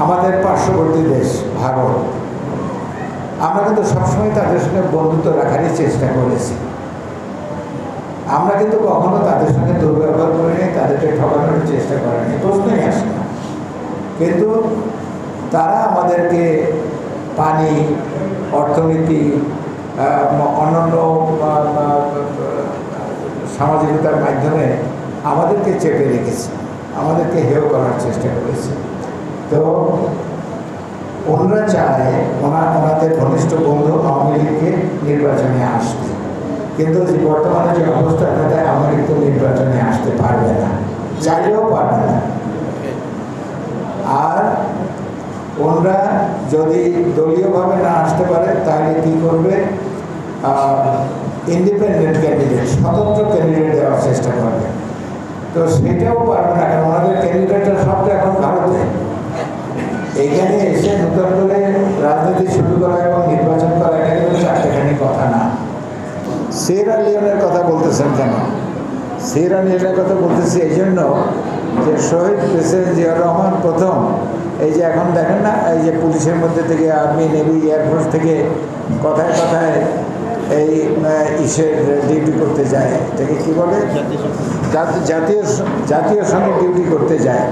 আমাদের পার্শ্ববর্তী দেশ ভারত, আমরা কিন্তু সবসময় তাদের সঙ্গে বন্ধুত্ব রাখারই চেষ্টা করেছি। আমরা কিন্তু কখনো তাদের সঙ্গে দুর্ব্যবহার করিনি, তাদেরকে ঠকানোর চেষ্টা করিনি, প্রশ্নই আসে না। কিন্তু তারা আমাদেরকে পানি, অর্থনীতি, অন্যান্য সামাজিকতার মাধ্যমে আমাদেরকে চেপে রেখেছে, আমাদেরকে হেয় করার চেষ্টা করেছে। তো ওনারা চায় ওনাদের ঘনিষ্ঠ বন্ধু আওয়ামী লীগকে নির্বাচনে আসতে, কিন্তু বর্তমানে যে অবস্থা তাতে আওয়ামী লীগ তো নির্বাচনে আসতে পারবে না, চাইলেও পারবে না। আর ওনারা যদি দলীয়ভাবে না আসতে পারে তাহলে কী করবে, ইন্ডিপেন্ডেন্ট ক্যান্ডিডেট, স্বতন্ত্র ক্যান্ডিডেট দেওয়ার চেষ্টা করবে। তো সেটাও পারবে না, কারণ ওনাদের ক্যান্ডিডেটরা সবটা এখন ভারতে। এইখানে এসে নতুন করে রাজনীতি শুরু করা এবং নির্বাচন করা এটা কিন্তু চারটেখানি কথা না। সিয়েরা লিওনের কথা বলতেছেন কেন? সিয়েরা লিওনের কথা বলতেছি এই জন্য যে শহীদ প্রেসিডেন্ট জিয়াউর রহমান প্রথম, এই যে এখন দেখেন না, এই যে পুলিশের মধ্যে থেকে, আর্মি, নেভি, এয়ারফোর্স থেকে কথায় কথায় এই ইসের ডিউটি করতে যায়, এটাকে কী বলে, জাতীয় সঙ্গে ডিউটি করতে যায়।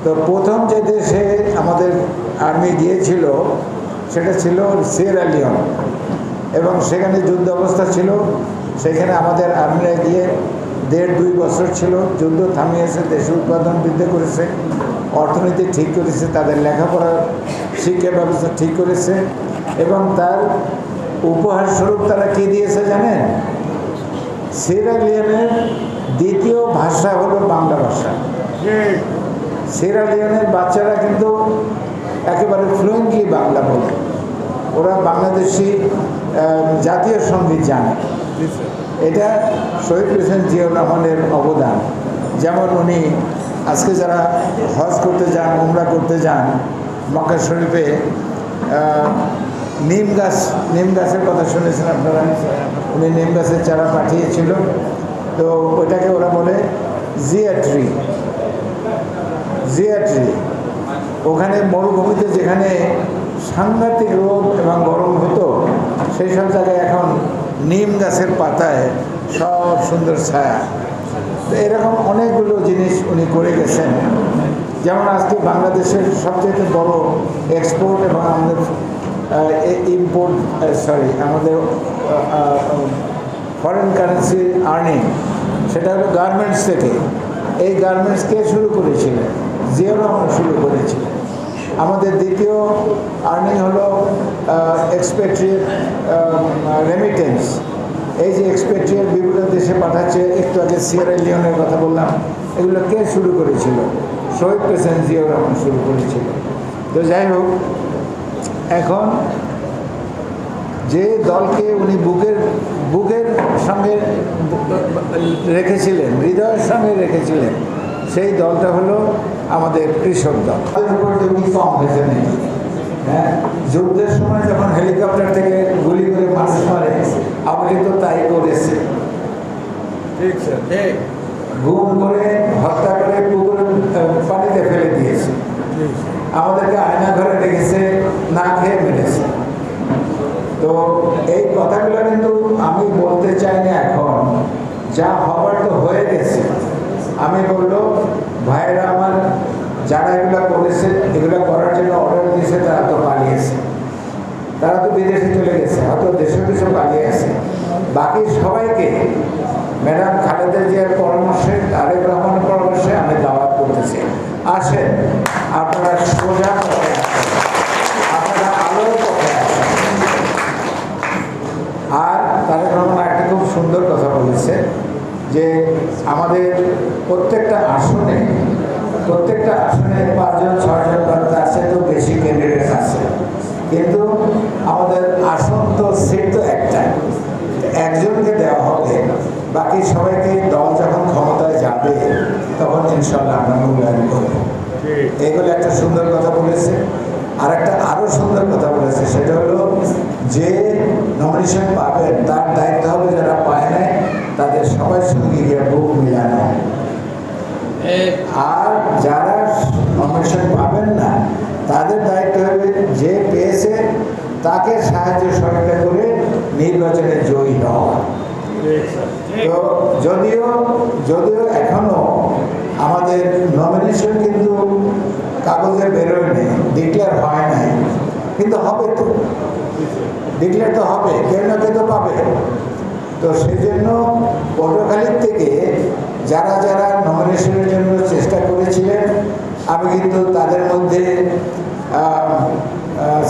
তো প্রথম যে দেশে আমাদের আর্মি গিয়েছিল সেটা ছিল সিয়েরা লিওন, এবং সেখানে যুদ্ধ অবস্থা ছিল। সেখানে আমাদের আর্মিরা গিয়ে 1.5-2 বছর ছিল, যুদ্ধ থামিয়েছে, দেশে উৎপাদন বৃদ্ধি করেছে, অর্থনীতি ঠিক করেছে, তাদের লেখাপড়ার শিক্ষা ব্যবস্থা ঠিক করেছে, এবং তার উপহার স্বরূপ তারা কী দিয়েছে জানেন? সিয়েরা লিওনের দ্বিতীয় ভাষা হলো বাংলা ভাষা। সিয়েরা লিওনের বাচ্চারা কিন্তু একেবারে ফ্লুয়েন্টলি বাংলা বলে, ওরা বাংলাদেশি জাতীয় সঙ্গীত জানে। এটা শহীদ প্রেসিডেন্ট জিয়াউর রহমানের অবদান। যেমন উনি আজকে যারা হজ করতে যান, উমরা করতে যান, মক্কা শরীফে নিম গাছের কথা শুনেছেন আপনারা? উনি নিম গাছের চারা পাঠিয়েছিল, তো ওইটাকে ওরা বলে জিয়া ট্রি। ওখানে মরুভূমিতে যেখানে সাংঘাতিক রোদ এবং গরম হতো, সেই সব জায়গায় এখন নিম গাছের পাতায় সব সুন্দর ছায়া। তো এরকম অনেকগুলো জিনিস উনি করে গেছেন। যেমন আজকে বাংলাদেশের সবচেয়ে বড় এক্সপোর্ট এবং আমাদের আমাদের ফরেন কারেন্সি আর্নিং, সেটা হলো গার্মেন্টস থেকে। এই গার্মেন্টস কে শুরু করেছিলেন? জিয়াউর রহমান শুরু করেছিলেন। আমাদের দ্বিতীয় আর্নিং হলো এক্সপেট্রিয়েট রেমিটেন্স। এই যে এক্সপেট্রিয়েট বিভিন্ন দেশে পাঠাচ্ছে, একটু আগে সিয়েরা লিওনের কথা বললাম, এগুলো কে শুরু করেছিল? শহীদ প্রেসিডেন্ট জিয়াউর রহমান শুরু করেছিল। তো যাই হোক, এখন যে দলকে উনি বুকের সঙ্গে রেখেছিলেন, হৃদয়ের সঙ্গে রেখেছিলেন, সেই দলটা হলো আমাদের কৃষক দল। তাদের উপর জমি কম হয়েছে নাকি? হ্যাঁ, যুদ্ধের সময় যখন হেলিকপ্টার থেকে গুলি করে মানুষ মারে, আপনি তো তাই করেছে। ঠিক স্যার, ঠিক। গুম করে, হত্যা করে পুকুরে পানিতে ফেলে দিয়েছে, আমাদেরকে আয়না ঘরে রেখেছে, না খেয়ে মেরেছে। তো এই কথাগুলো কিন্তু আমি বলতে চাই না এখন, যা হবার তো হয়ে গেছে। আমি বললো ভাইয়েরা আমার, যারা এগুলো করেছে, এগুলো করার জন্য অর্ডার দিয়েছে, তারা তো পালিয়েছে, তারা তো বিদেশে চলে গেছে, হয়তো দেশে দেশে পালিয়ে গেছে। বাকি সবাইকে ম্যাডাম খালেদা জিয়ার পরামর্শে, তারেক রহমানের পরামর্শে আমি দাওয়াত করতেছি, আসেন আপনারা সোজা পথে আসেন, আপনারা আলোর পথে আসেন। আর তারেক রহমান একটা খুব সুন্দর কথা বলেছে যে আমাদের প্রত্যেকটা আসনে 5-6জন তার চেয়েও বেশি ক্যান্ডিডেট আছে, কিন্তু আমাদের আসন তো সিট তো একজনকে দেওয়া হবে, বাকি সবাইকে দল যখন ক্ষমতায় যাবে তখন ইনশাল্লাহ আমরা মূল্যায়ন করব। এইগুলো একটা সুন্দর কথা বলেছে। আর একটা আরও সুন্দর কথা বলেছে, সেটা হলো যে নমিনেশন পাবেন তার দায়িত্ব হবে যারা পায় নাই তাদের সবার সঙ্গে গিয়ে বুক মিলানো, আর যারা নমিনেশন পাবেন না তাদের দায়িত্ব হবে যে পেয়েছে তাকে সাহায্য সহায়তা করে নির্বাচনে জয়ী হওয়া। তো যদিও এখনো আমাদের নমিনেশন কিন্তু কাগজে বেরোয়নি, ডিক্লেয়ার হয় নাই, কিন্তু হবে তো, ডিক্লেয়ার তো হবে, কেউ না কেউ তো পাবে। তো সেই জন্য পটুয়াখালীর থেকে যারা যারা নমিনেশনের জন্য চেষ্টা করেছিলেন, আমি কিন্তু তাদের মধ্যে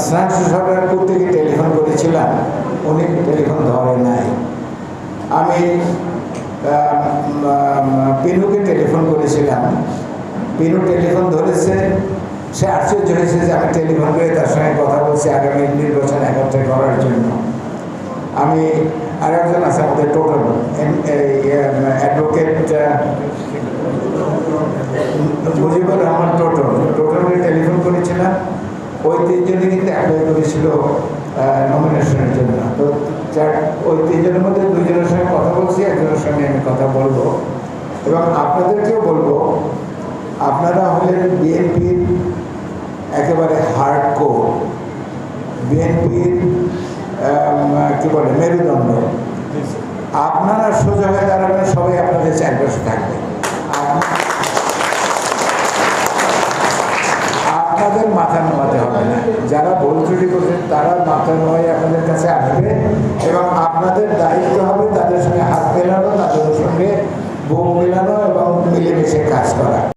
স্নায়ু সরকারপুর থেকে টেলিফোন করেছিলাম, উনি টেলিফোন ধরে নাই। আমি পিনুকে টেলিফোন করেছিলাম, পিনু টেলিফোন ধরেছে। সে আশ্চর্য হয়েছে যে আমি টেলিফোন করে তার সঙ্গে কথা বলছি আগামী নির্বাচন একত্রে করার জন্য। আমি আর একজন আছে আমাদের টোটাল অ্যাডভোকেট মুজিবুর রহমান টোটালে টেলিফোন করেছিলাম। ওই তিনজনই কিন্তু অ্যাপ্লাই করেছিল নমিনেশনের জন্য। তো ওই তিনজনের মধ্যে দুজনের সঙ্গে কথা বলছি, একজনের সঙ্গে আমি কথা বলবো। এবং আপনাদেরকেও বলবো, আপনারা হলেন বিএনপির একেবারে হার্ড কোর, বিএনপির কি বলে মেরুদণ্ড। আপনারা সোজা হয়ে দাঁড়াবেন, সবাই আপনাদের চারপাশে থাকবে। আপনাদের মাথা নোয়াতে হবে না, যারা ভুল ত্রুটি করছেন তারা মাথা নোয়াই আপনাদের কাছে আসবে এবং আপনাদের দায়িত্ব হবে তাদের সঙ্গে হাত মেলানো, তাদের সঙ্গে বুক মেলানো এবং মিলেমিশে কাজ করা।